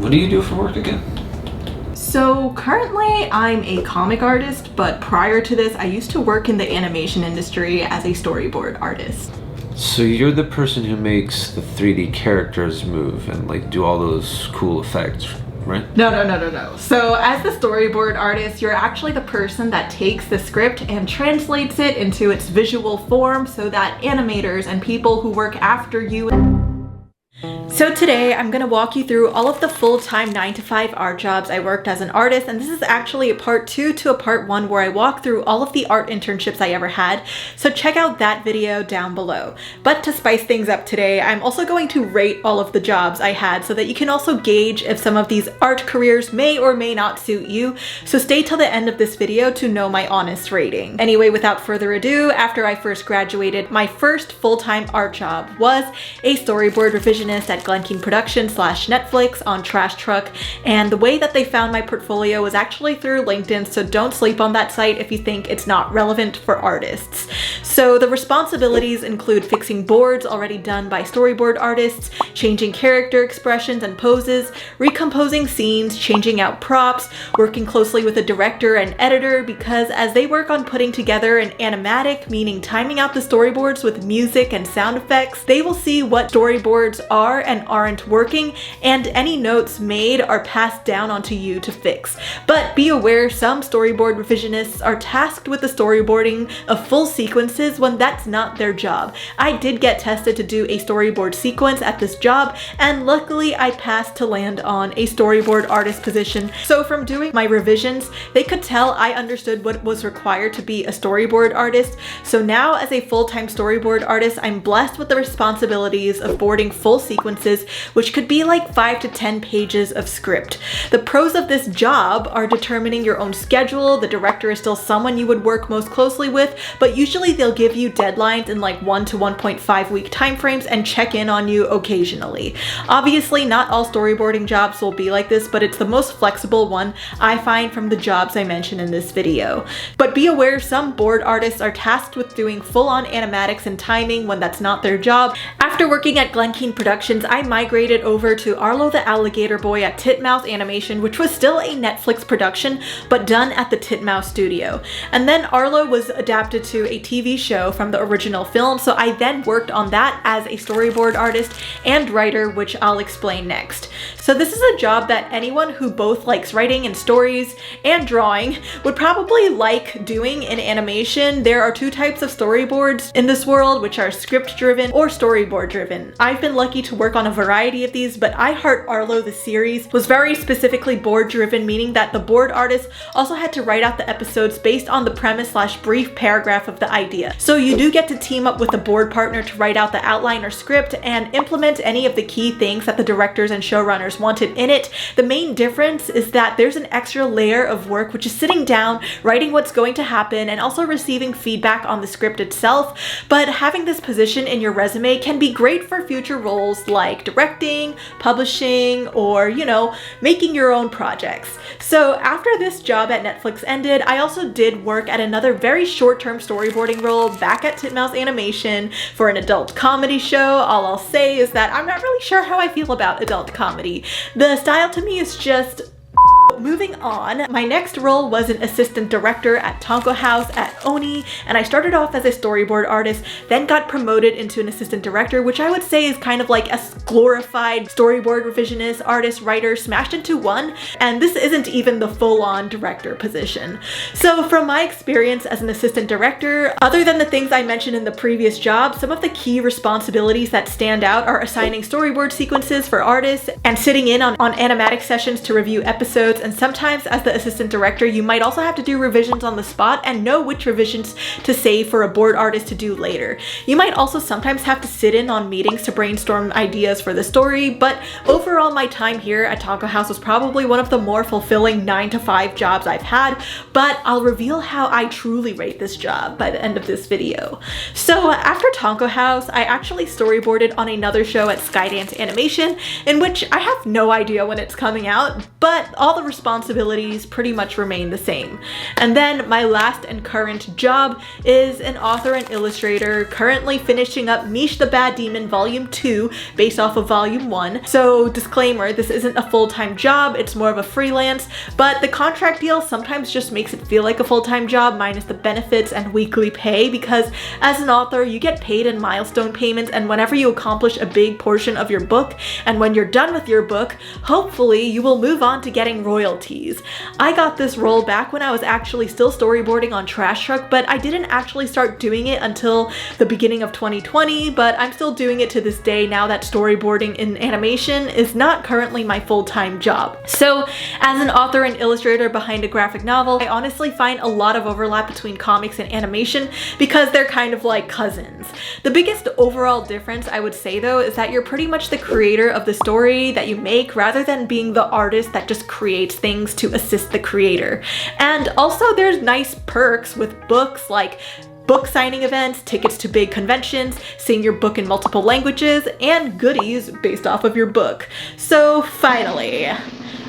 What do you do for work again? So currently I'm a comic artist, but prior to this I used to work in the animation industry as a storyboard artist. So you're the person who makes the 3D characters move and like do all those cool effects, right? No. So as the storyboard artist, you're actually the person that takes the script and translates it into its visual form so that animators and people who work after you. So today I'm going to walk you through all of the full-time 9-to-5 art jobs I worked as an artist, and this is actually a part 2 to a part 1 where I walk through all of the art internships I ever had, so check out that video down below. But to spice things up today, I'm also going to rate all of the jobs I had so that you can also gauge if some of these art careers may or may not suit you, so stay till the end of this video to know my honest rating. Anyway, without further ado, after I first graduated, my first full-time art job was a storyboard revisionist at Glen Productions / Netflix on Trash Truck, and the way that they found my portfolio was actually through LinkedIn, so don't sleep on that site if you think it's not relevant for artists. So the responsibilities include fixing boards already done by storyboard artists, changing character expressions and poses, recomposing scenes, changing out props, working closely with a director and editor because as they work on putting together an animatic, meaning timing out the storyboards with music and sound effects, they will see what storyboards are and aren't working, and any notes made are passed down onto you to fix. But be aware, some storyboard revisionists are tasked with the storyboarding of full sequences when that's not their job. I did get tested to do a storyboard sequence at this job, and luckily I passed to land on a storyboard artist position. So from doing my revisions, they could tell I understood what was required to be a storyboard artist. So now as a full-time storyboard artist, I'm blessed with the responsibilities of boarding full sequences, which could be like 5 to 10 pages of script. The pros of this job are determining your own schedule. The director is still someone you would work most closely with, but usually they'll give you deadlines in like 1 to 1.5 week timeframes and check in on you occasionally. Obviously, not all storyboarding jobs will be like this, but it's the most flexible one I find from the jobs I mentioned in this video. But be aware, some board artists are tasked with doing full-on animatics and timing when that's not their job. After working at Glen Productions, I migrated over to Arlo the Alligator Boy at Titmouse Animation, which was still a Netflix production, but done at the Titmouse studio. And then Arlo was adapted to a TV show from the original film, so I then worked on that as a storyboard artist and writer, which I'll explain next. So this is a job that anyone who both likes writing and stories and drawing would probably like doing in animation. There are 2 types of storyboards in this world, which are script-driven or storyboard-driven. I've been lucky to work on a variety of these, but I Heart Arlo the series was very specifically board-driven, meaning that the board artist also had to write out the episodes based on the premise / brief paragraph of the idea. So you do get to team up with a board partner to write out the outline or script and implement any of the key things that the directors and showrunners wanted in it. The main difference is that there's an extra layer of work, which is sitting down, writing what's going to happen, and also receiving feedback on the script itself. But having this position in your resume can be great for future roles like directing, publishing, or, you know, making your own projects. So after this job at Netflix ended, I also did work at another very short-term storyboarding role back at Titmouse Animation for an adult comedy show. All I'll say is that I'm not really sure how I feel about adult comedy. The style to me is just Moving on, my next role was an assistant director at Tonko House at Oni, and I started off as a storyboard artist, then got promoted into an assistant director, which I would say is kind of like a glorified storyboard revisionist, artist, writer smashed into one, and this isn't even the full-on director position. So from my experience as an assistant director, other than the things I mentioned in the previous job, some of the key responsibilities that stand out are assigning storyboard sequences for artists and sitting in on animatic sessions to review episodes, and sometimes as the assistant director you might also have to do revisions on the spot and know which revisions to save for a board artist to do later. You might also sometimes have to sit in on meetings to brainstorm ideas for the story, but overall my time here at Tonko House was probably one of the more fulfilling 9-to-5 jobs I've had, but I'll reveal how I truly rate this job by the end of this video. So after Tonko House, I actually storyboarded on another show at Skydance Animation, in which I have no idea when it's coming out, but all the responsibilities pretty much remain the same. And then my last and current job is an author and illustrator, currently finishing up Meesh the Bad Demon Volume 2 based off of Volume 1. So disclaimer, this isn't a full-time job, it's more of a freelance, but the contract deal sometimes just makes it feel like a full-time job minus the benefits and weekly pay, because as an author you get paid in milestone payments, and whenever you accomplish a big portion of your book and when you're done with your book, hopefully you will move on to getting royalties. I got this role back when I was actually still storyboarding on Trash Truck, but I didn't actually start doing it until the beginning of 2020, but I'm still doing it to this day now that storyboarding in animation is not currently my full-time job. So as an author and illustrator behind a graphic novel, I honestly find a lot of overlap between comics and animation because they're kind of like cousins. The biggest overall difference I would say though is that you're pretty much the creator of the story that you make rather than being the artist that just creates things to assist the creator. And also there's nice perks with books like book signing events, tickets to big conventions, seeing your book in multiple languages, and goodies based off of your book. So finally,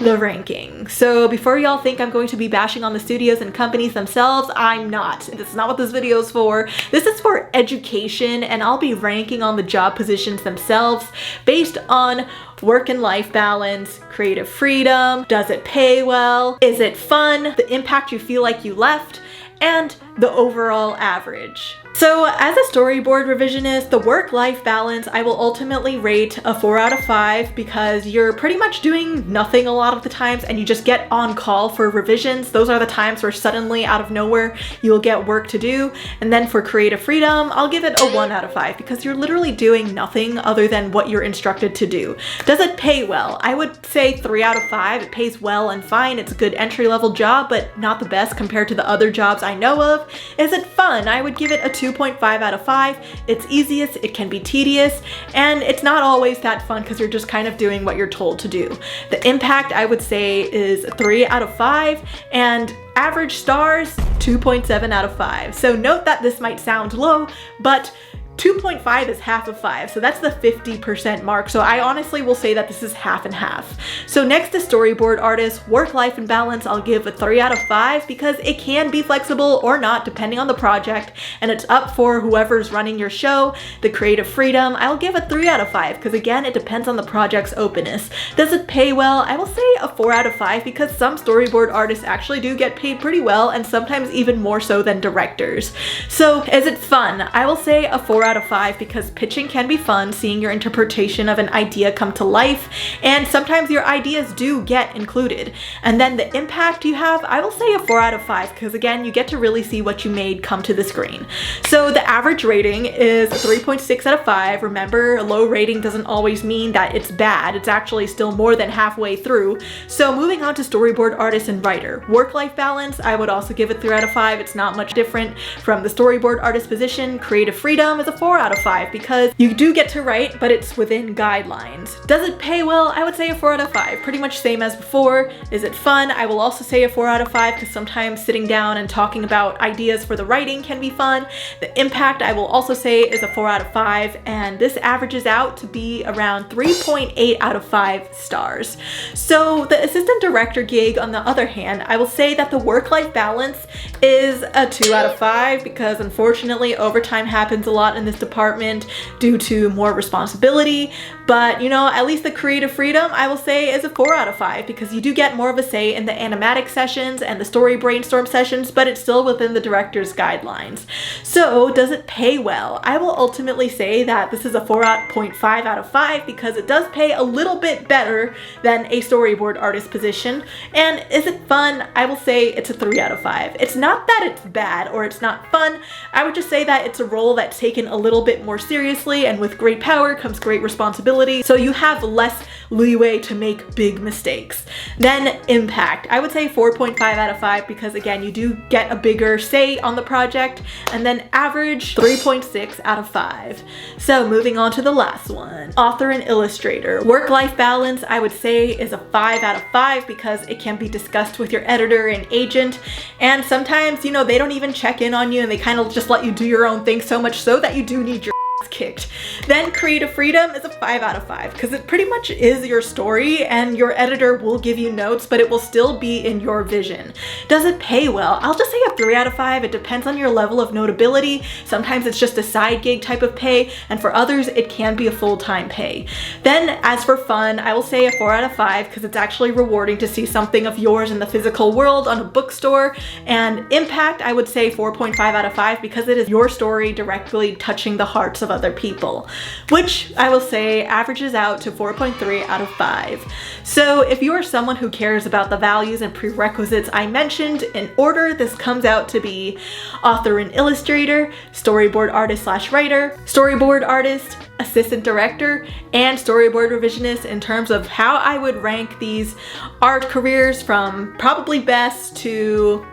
the ranking. So before y'all think I'm going to be bashing on the studios and companies themselves, I'm not. This is not what this video is for. This is for education, and I'll be ranking on the job positions themselves based on work and life balance, creative freedom, does it pay well, is it fun, the impact you feel like you left, and the overall average. So as a storyboard revisionist, the work-life balance I will ultimately rate a 4 out of 5 because you're pretty much doing nothing a lot of the times and you just get on call for revisions. Those are the times where suddenly out of nowhere you will get work to do. And then for creative freedom, I'll give it a 1 out of 5 because you're literally doing nothing other than what you're instructed to do. Does it pay well? I would say 3 out of 5. It pays well and fine. It's a good entry-level job, but not the best compared to the other jobs I know of. Is it fun? I would give it a 2.5 out of 5. It's easiest, it can be tedious, and it's not always that fun because you're just kind of doing what you're told to do. The impact I would say is 3 out of 5, and average stars 2.7 out of 5. So note that this might sound low, but 2.5 is half of 5, so that's the 50% mark. So I honestly will say that this is half and half. So next to storyboard artist, work life and balance, I'll give a 3 out of 5 because it can be flexible or not depending on the project, and it's up for whoever's running your show. The creative freedom, I'll give a 3 out of 5 because again, it depends on the project's openness. Does it pay well? I will say a 4 out of 5 because some storyboard artists actually do get paid pretty well, and sometimes even more so than directors. So is it fun? I will say a 4 out of 5 because pitching can be fun, seeing your interpretation of an idea come to life, and sometimes your ideas do get included. And then the impact you have, I will say a 4 out of 5 because again, you get to really see what you made come to the screen. So the average rating is 3.6 out of 5. Remember, a low rating doesn't always mean that it's bad. It's actually still more than halfway through. So moving on to storyboard artist and writer. Work-life balance, I would also give it 3 out of 5. It's not much different from the storyboard artist position. Creative freedom is a 4 out of 5 because you do get to write, but it's within guidelines. Does it pay well? I would say a 4 out of 5. Pretty much same as before. Is it fun? I will also say a 4 out of 5 because sometimes sitting down and talking about ideas for the writing can be fun. The impact I will also say is a 4 out of 5, and this averages out to be around 3.8 out of 5 stars. So the assistant director gig, on the other hand, I will say that the work-life balance is a 2 out of 5 because unfortunately overtime happens a lot in this department due to more responsibility, but you know, at least the creative freedom I will say is a 4 out of 5 because you do get more of a say in the animatic sessions and the story brainstorm sessions, but it's still within the director's guidelines. So does it pay well? I will ultimately say that this is a 4.5 out of 5 because it does pay a little bit better than a storyboard artist position. And is it fun? I will say it's a 3 out of 5. It's not that it's bad or it's not fun. I would just say that it's a role that's taken a little bit more seriously, and with great power comes great responsibility, so you have less leeway to make big mistakes. Then impact, I would say 4.5 out of 5 because again, you do get a bigger say on the project. And then average 3.6 out of 5. So moving on to the last one, author and illustrator. Work-life balance I would say is a 5 out of 5 because it can be discussed with your editor and agent, and sometimes, you know, they don't even check in on you and they kind of just let you do your own thing, so much so that you do need your kicked. Then creative freedom is a 5 out of 5 because it pretty much is your story and your editor will give you notes, but it will still be in your vision. Does it pay well? I'll just say a 3 out of 5. It depends on your level of notability. Sometimes it's just a side gig type of pay, and for others it can be a full-time pay. Then as for fun, I will say a 4 out of 5 because it's actually rewarding to see something of yours in the physical world on a bookstore. And impact, I would say 4.5 out of 5 because it is your story directly touching the hearts of other people, which I will say averages out to 4.3 out of 5. So if you are someone who cares about the values and prerequisites I mentioned, in order this comes out to be author and illustrator, storyboard artist / writer, storyboard artist, assistant director, and storyboard revisionist in terms of how I would rank these art careers from probably best to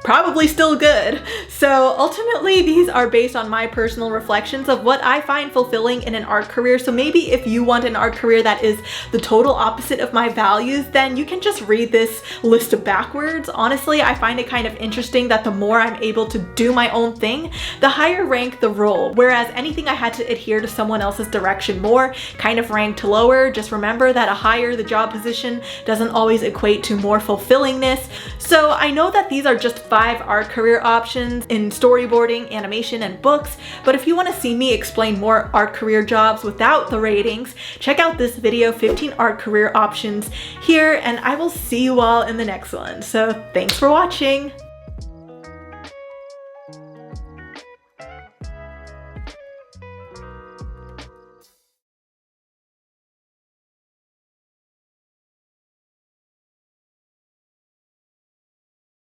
probably still good. So ultimately these are based on my personal reflections of what I find fulfilling in an art career. So maybe if you want an art career that is the total opposite of my values, then you can just read this list backwards. Honestly, I find it kind of interesting that the more I'm able to do my own thing, the higher rank the role. Whereas anything I had to adhere to someone else's direction more kind of ranked lower. Just remember that a higher the job position doesn't always equate to more fulfillingness. So I know that these are just 5 art career options in storyboarding, animation, and books, but if you want to see me explain more art career jobs without the ratings, check out this video, 15 art career options here, and I will see you all in the next one. So thanks for watching.